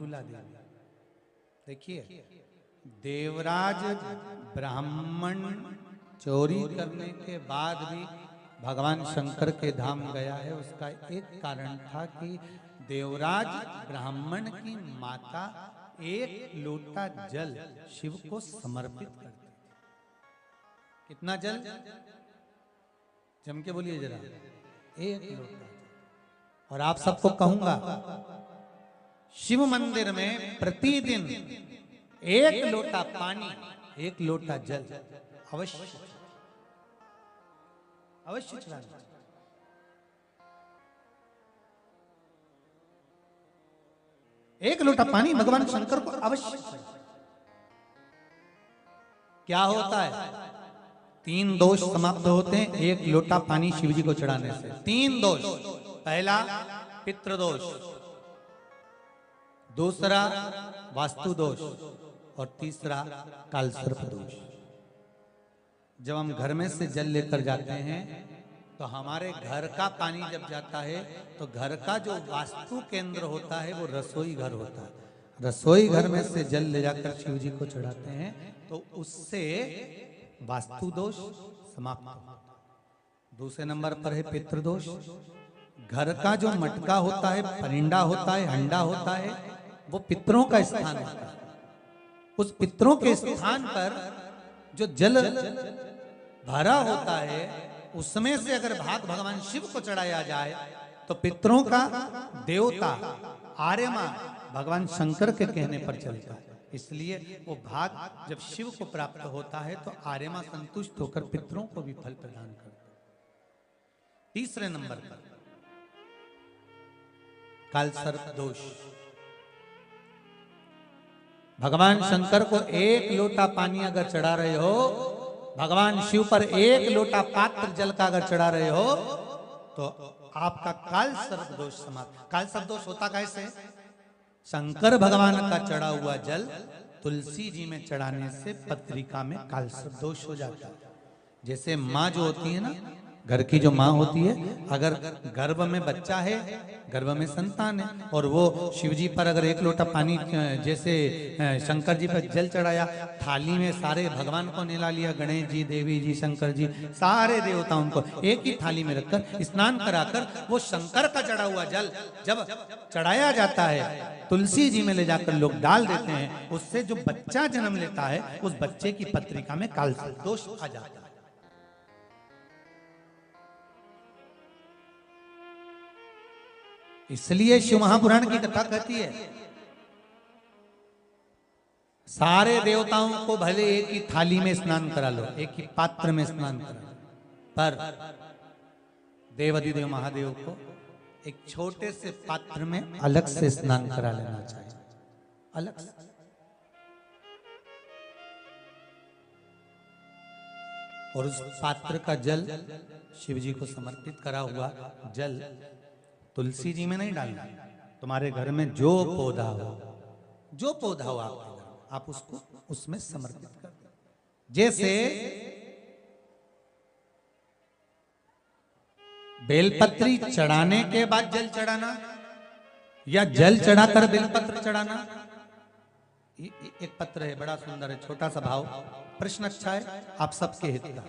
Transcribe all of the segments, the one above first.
पंचूला देवी। देखिए, देवराज ब्राह्मण चोरी करने के बाद भी भगवान शंकर के धाम गया है। उसका एक कारण था कि देवराज ब्राह्मण की माता एक लोटा जल शिव को समर्पित करती थी। कितना जल? जम के बोलिए जरा, एक लोटा। और आप सबको कहूंगा, शिव मंदिर में प्रतिदिन एक लोटा पानी, एक लोटा जल अवश्य अवश्य चढ़ाना। एक लोटा पानी भगवान शंकर को अवश्य चढ़ाना। क्या होता है? 3 दोष समाप्त होते हैं एक लोटा पानी शिव जी को चढ़ाने से। 3 दोष। पहला पितृदोष, दूसरा वास्तु दोष और तीसरा कालसर्प दोष। जब हम घर में से जल लेकर जाते हैं तो हमारे घर का पानी जब जाता है तो घर का जो वास्तु केंद्र होता है वो रसोई घर होता है। रसोई घर में से जल ले जाकर शिव जी को चढ़ाते हैं तो उससे वास्तु दोष समाप्त होता है। दूसरे नंबर पर है पितृदोष। घर का जो मटका होता है, परिंडा होता है, हंडा होता है, वो पितरों का स्थान होता है। उस पितरों के स्थान पर जो जल भरा होता है उसमें से अगर भाग भगवान शिव को चढ़ाया जाए तो पितरों का देवता आर्यमा भगवान शंकर के कहने पर चलता है। इसलिए वो भाग जब शिव को प्राप्त होता है तो आर्यमा संतुष्ट होकर पितरों को भी फल प्रदान करता है। तीसरे नंबर पर कालसर्प दोष। भगवान शंकर को एक लोटा पानी अगर चढ़ा रहे हो, भगवान शिव पर एक लोटा पात्र जल का अगर चढ़ा रहे हो तो आपका कालसर्प दोष समाप्त। कालसर्प दोष होता कैसे? शंकर भगवान का चढ़ा हुआ जल तुलसी जी में चढ़ाने से पत्रिका में कालसर्प दोष हो जाता है। जैसे माँ जो होती है ना, घर की जो माँ होती है, अगर गर्भ में बच्चा है, गर्भ में संतान है, और वो शिव जी पर अगर एक लोटा पानी जैसे शंकर जी पर जल चढ़ाया, थाली में सारे भगवान को निला लिया, गणेश जी, देवी जी, शंकर जी, सारे देवताओं को एक ही थाली में रखकर स्नान कराकर वो शंकर का चढ़ा हुआ जल जब चढ़ाया जाता है तुलसी जी में ले जाकर लोग डाल देते हैं, उससे जो बच्चा जन्म लेता है उस बच्चे की पत्रिका में कालसर्प दोष आ जाता है। इसलिए शिव महापुराण की कथा कहती है सारे देवताओं को भले एक ही थाली में स्नान करा लो, एक ही पात्र में स्नान करा लो, पर देवाधिदेव महादेव को एक छोटे से पात्र में अलग से स्नान करा लेना चाहिए, अलग से। और उस पात्र का जल शिव जी को समर्पित करा हुआ जल तुलसी जी में नहीं डालना। तुम्हारे घर में जो पौधा हो, जो पौधा हो आपके घर, आप उसको उसमें समर्पित कर दो। जैसे बेलपत्री चढ़ाने के बाद जल चढ़ाना या जल चढ़ाकर बेलपत्र चढ़ाना। एक पत्र है, बड़ा सुंदर है, छोटा सा भाव, प्रश्न अच्छा है, आप सबके हित का।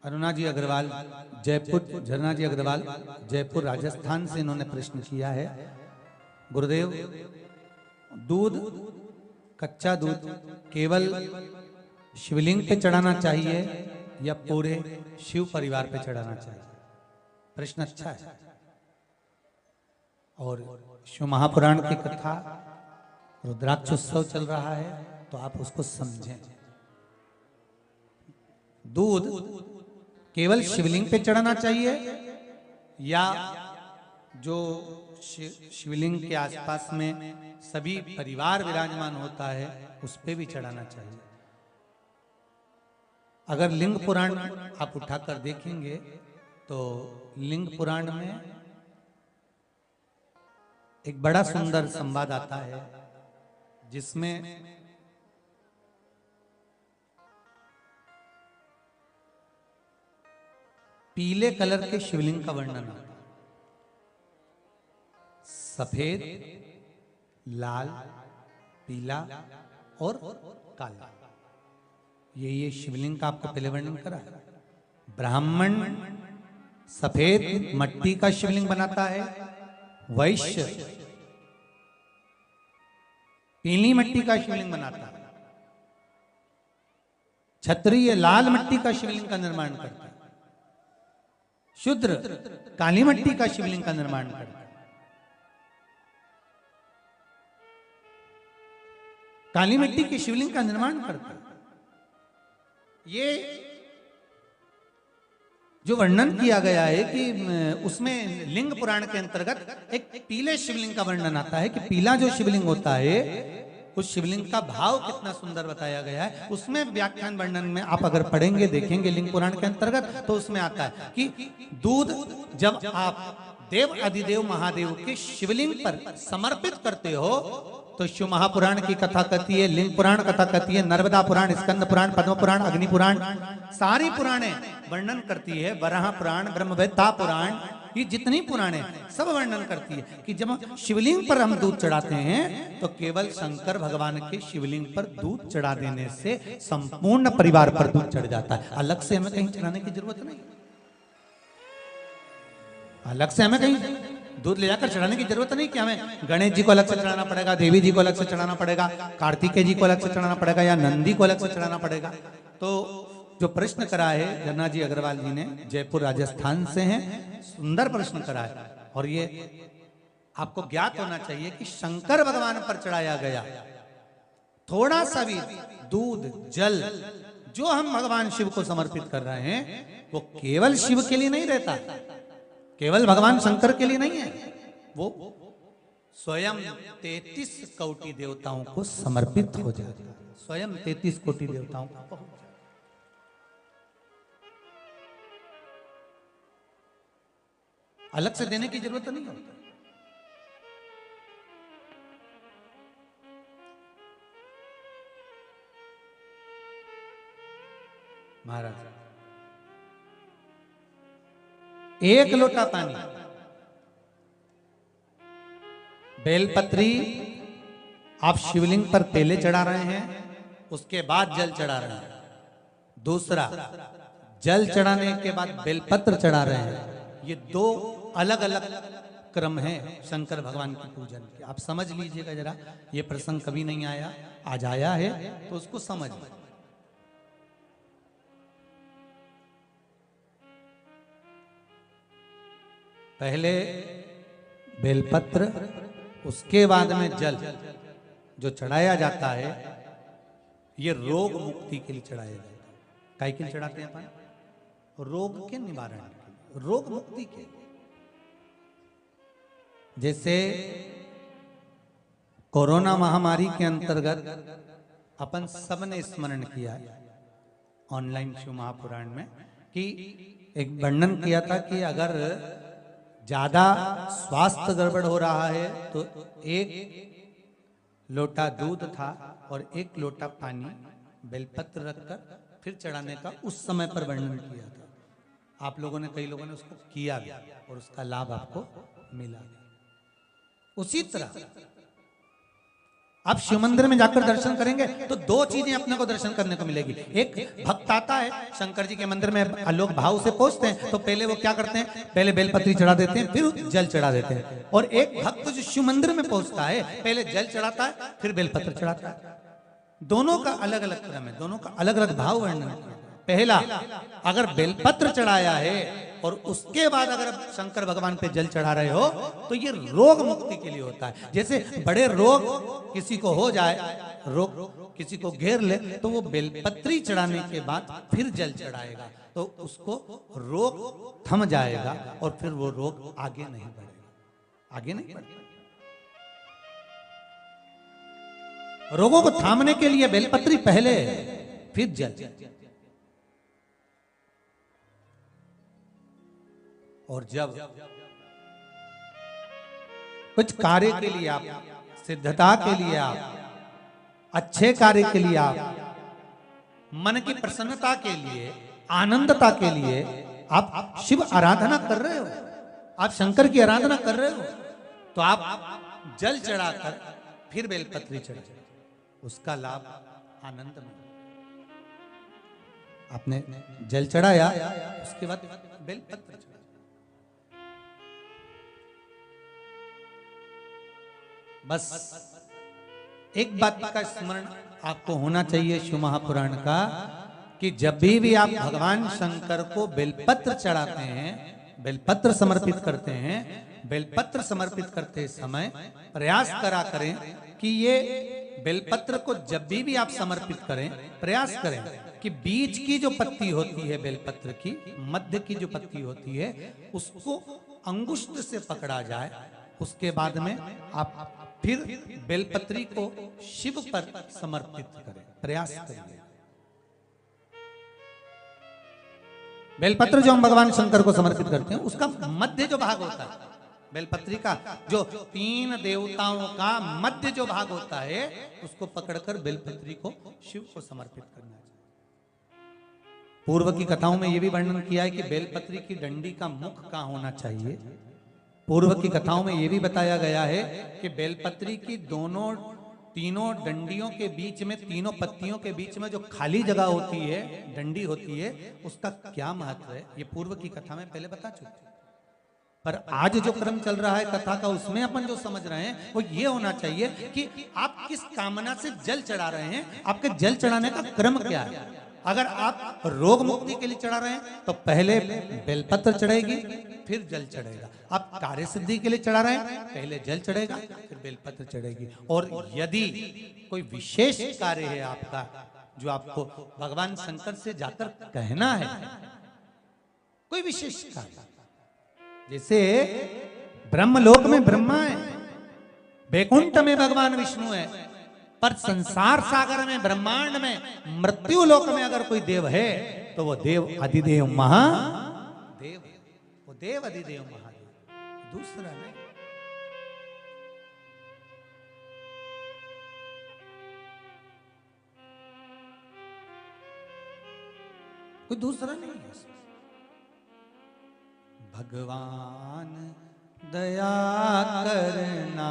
अरुणा जी अग्रवाल जयपुर, झरना जी अग्रवाल जयपुर राजस्थान से इन्होंने प्रश्न किया है, गुरुदेव दूध, कच्चा दूध केवल शिवलिंग पे चढ़ाना चाहिए या पूरे शिव परिवार पे चढ़ाना चाहिए? प्रश्न अच्छा है। और शिव महापुराण की कथा रुद्राक्ष उत्सव चल रहा है तो आप उसको समझें। दूध केवल शिवलिंग पे चढ़ाना चाहिए या जो शिवलिंग के आसपास में सभी परिवार विराजमान होता है उस पे भी चढ़ाना चाहिए? अगर लिंग पुराण आप उठाकर देखेंगे तो लिंग पुराण में एक बड़ा सुंदर संवाद आता है जिसमें पीले कलर के शिवलिंग का वर्णन आता है। सफेद, लाल, पीला और काला, ये शिवलिंग का आपको पहले वर्णन करा है। ब्राह्मण सफेद मट्टी का शिवलिंग बनाता है, वैश्य पीली मिट्टी का शिवलिंग बनाता है, क्षत्रिय लाल मिट्टी का शिवलिंग का निर्माण करता है, शूद्र काली मिट्टी का शिवलिंग का निर्माण करता है। काली मिट्टी के शिवलिंग का निर्माण करता है। ये जो वर्णन किया गया है कि उसमें लिंग पुराण के अंतर्गत एक पीले शिवलिंग का वर्णन आता है कि पीला जो शिवलिंग होता है उस शिवलिंग का भाव कितना सुंदर बताया गया है। उसमें व्याख्यान वर्णन में आप अगर पढ़ेंगे देखेंगे लिंग पुराण के अंतर्गत तो उसमें आता है कि दूध जब आप देव अधिदेव महादेव के शिवलिंग पर समर्पित करते हो तो शिव महापुराण की कथा कहती है, लिंग पुराण कथा कहती है, नर्मदा पुराण, स्कंद पुराण, पद्म पुराण, अग्नि पुराण, सारी पुराणे वर्णन करती है। वराह पुराण, ब्रह्मवेत्ता पुराण, ये जितनी पुराणे सब वर्णन करती है कि जब शिवलिंग पर हम दूध चढ़ाते हैं तो केवल शंकर भगवान के शिवलिंग पर दूध चढ़ा देने से संपूर्ण परिवार पर दूध चढ़ जाता है। अलग से हमें कहीं चढ़ाने की जरूरत नहीं, अलग से हमें कहीं दूध ले जाकर चढ़ाने की जरूरत नहीं कि हमें गणेश जी को अलग से चढ़ाना पड़ेगा, देवी जी को अलग से चढ़ाना पड़ेगा, कार्तिकेय जी को अलग से चढ़ाना पड़ेगा या नंदी को अलग से चढ़ाना पड़ेगा। तो जो प्रश्न करा है जन्ना जी अग्रवाल जी ने, जयपुर राजस्थान से हैं, सुंदर प्रश्न करा है। और ये आपको ज्ञात होना चाहिए कि शंकर भगवान पर चढ़ाया गया थोड़ा सा भी दूध जल जो हम भगवान शिव को समर्पित कर रहे हैं वो केवल शिव के लिए नहीं रहता, केवल भगवान शंकर के लिए नहीं है, वो स्वयं 33 कोटि देवताओं को समर्पित हो जाता है। स्वयं 33 कोटि देवताओं को अलग से देने की जरूरत नहीं होती। महाराज एक लोटा पानी, बेलपत्री आप शिवलिंग पर पहले चढ़ा रहे हैं, उसके बाद जल चढ़ा रहे हैं। दूसरा, जल चढ़ाने के बाद बेलपत्र चढ़ा रहे हैं। ये दो अलग अलग क्रम है शंकर भगवान के पूजन के। आप समझ लीजिएगा जरा, ये प्रसंग कभी नहीं आया, आज आया है तो उसको समझ। पहले बेलपत्र, उसके बाद में जल जो चढ़ाया जाता है, ये रोग मुक्ति के लिए चढ़ाया जाता है। काय के लिए चढ़ाते हैं अपन? रोग के निवारण के, रोग मुक्ति के। जैसे कोरोना महामारी के अंतर्गत अपन सबने स्मरण किया ऑनलाइन शिव महापुराण में कि एक वर्णन किया था कि अगर ज्यादा स्वास्थ्य गड़बड़ हो रहा है तो एक लोटा दूध था और एक लोटा पानी बेलपत्र रखकर फिर चढ़ाने का उस समय पर वर्णन किया था। आप लोगों ने, कई लोगों ने उसको किया भी और उसका लाभ आपको मिला। उसी तरह आप शिव मंदिर में जाकर दर्शन करेंगे तो दो चीजें अपने को दर्शन करने को मिलेगी। एक भक्त आता है शंकर जी के मंदिर में, लोग भाव से पहुंचते हैं तो पहले वो क्या करते हैं, पहले बेलपत्री चढ़ा देते हैं, फिर जल चढ़ा देते हैं। और एक भक्त जो शिव मंदिर में पहुंचता है पहले जल चढ़ाता है फिर बेलपत्र चढ़ाता है। दोनों का अलग अलग क्रम है, दोनों का अलग अलग भाव वर्णन है। पहला, अगर बेलपत्र चढ़ाया है और उसके बाद अगर शंकर भगवान पे जल चढ़ा रहे हो तो ये रोग मुक्ति के लिए होता है। जैसे बड़े रोग किसी को हो जाए, रोग किसी को घेर ले तो वो बेलपत्री चढ़ाने के बाद फिर जल चढ़ाएगा तो उसको रोग थम जाएगा और फिर वो रोग आगे नहीं बढ़ेगा, आगे नहीं बढ़ेगा। रोगों को थामने के लिए बेलपत्री पहले फिर जल। और जब कुछ कार्य के लिए आप, सिद्धता के लिए आप, अच्छे कार्य के लिए आप, मन की प्रसन्नता के लिए, आनंदता के लिए आप शिव आराधना कर रहे हो, आप शंकर की आराधना कर रहे हो, तो आप जल चढ़ाकर फिर बेलपत्री चढ़ाए, उसका लाभ आनंद में। आपने जल चढ़ाया, उसके बाद बेलपत्र चढ़ाया। बस एक बात का स्मरण आपको होना चाहिए शिव महापुराण का, कि जब भी आप भगवान शंकर को बेलपत्र चढ़ाते हैं, बेलपत्र समर्पित करते हैं, बेलपत्र समर्पित करते समय प्रयास करा करें कि ये बेलपत्र को जब भी आप समर्पित करें, प्रयास करें कि बीच की जो पत्ती होती है बेलपत्र की, मध्य की जो पत्ती होती है, उसको अंगुष्ठ से पकड़ा जाए। उसके बाद में आप फिर बेलपत्री को शिव पर समर्पित करें, प्रयास करिए। बेलपत्र जो हम भगवान शंकर को समर्पित करते हैं, उसका मध्य जो भाग होता है, बेलपत्री का जो 3 देवताओं का मध्य जो भाग होता है, उसको पकड़कर बेलपत्री को शिव को समर्पित करना चाहिए। पूर्व की कथाओं में यह भी वर्णन किया है कि बेलपत्री की डंडी का मुख कहां होना चाहिए। पूर्व की कथाओं में यह भी बताया गया है कि बेलपत्री की तीनों डंडियों के बीच में, तीनों पत्तियों के बीच में जो खाली जगह होती है, डंडी होती है, उसका क्या महत्व है, ये पूर्व की कथा में पहले बता चुके। पर आज जो क्रम चल रहा है कथा का, उसमें अपन जो समझ रहे हैं वो ये होना चाहिए कि आप किस कामना से जल चढ़ा रहे हैं, आपके जल चढ़ाने का क्रम क्या है। अगर आप रोग मुक्ति के लिए चढ़ा रहे हैं तो पहले बेलपत्र चढ़ेगी, फिर जल चढ़ेगा। आप कार्य सिद्धि के लिए चढ़ा रहे हैं, पहले जल चढ़ेगा, फिर बेलपत्र चढ़ेगी। और यदि कोई विशेष कार्य है आपका, जो आपको भगवान शंकर से जाकर कहना है, कोई विशेष कार्य, जैसे ब्रह्मलोक में ब्रह्मा है, बैकुंठ में भगवान विष्णु है, पर संसार सागर में, ब्रह्मांड में, मृत्यु लोक में अगर कोई देव है तो वो देव अधिदेव महादेव, वो देव अधिदेव महादेव, दूसरा नहीं। कोई दूसरा नहीं है। भगवान दया करना,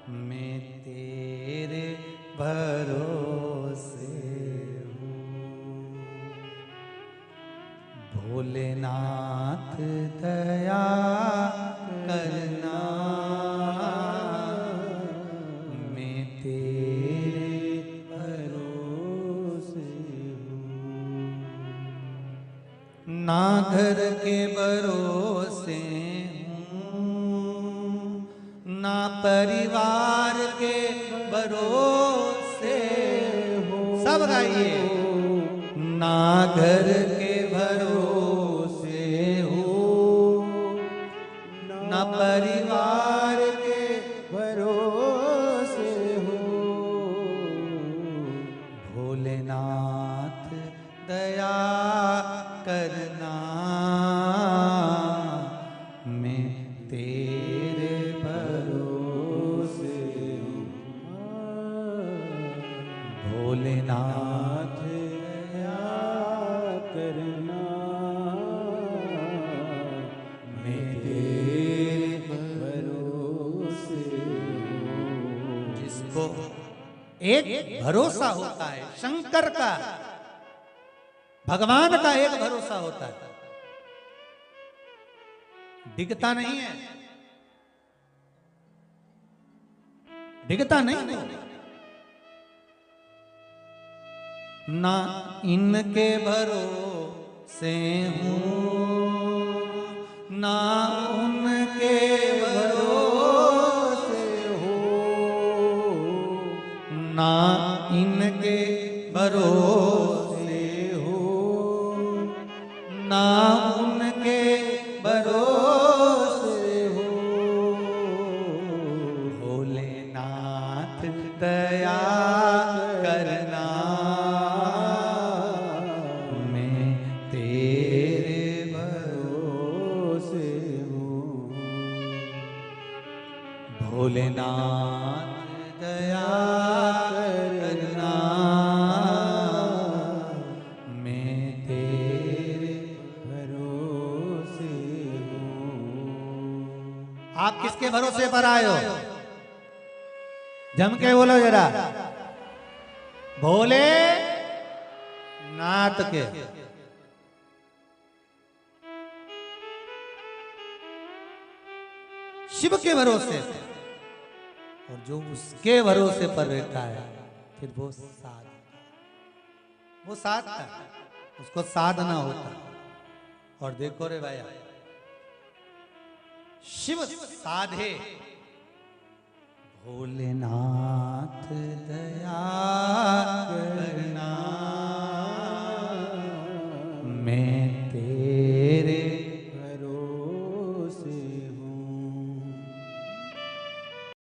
मैं तेरे भरोसे हूँ। भोलेनाथ दया करना, मैं तेरे भरोसे हूँ। ना घर के भरोसे हूँ, ना परिवार के भरोसे हो। सब गाइए। ना घर के भरोसे हो, ना परिवार के भरोसे हो। भोलेनाथ दया करना, मैं तेरे भरोसे हूँ। भोलेनाथ दया करना, मैं तेरे भरोसे हूँ। जिसको एक भरोसा होता है शंकर का, भगवान का एक भरोसा होता है, डिगता नहीं है, डिगता नहीं है। ना इनके भरोसे हूँ, ना उनके भरोसे हूँ, ना इनके भरोसे हूँ, ना उनके भरोसे हूँ। भोलेनाथ दया करना, मैं तेरे भोलेनाथ दया करना, मैं तेरे भरोसे हूँ। आप किसके भरोसे पर आए हो? जम के बोलो जरा। भोले नाथ के। शिव के भरोसे, और जो उसके भरोसे पर रहता है फिर वो साध है, उसको साधना होता। और देखो रे भाई, शिव साधे भोलेनाथ दया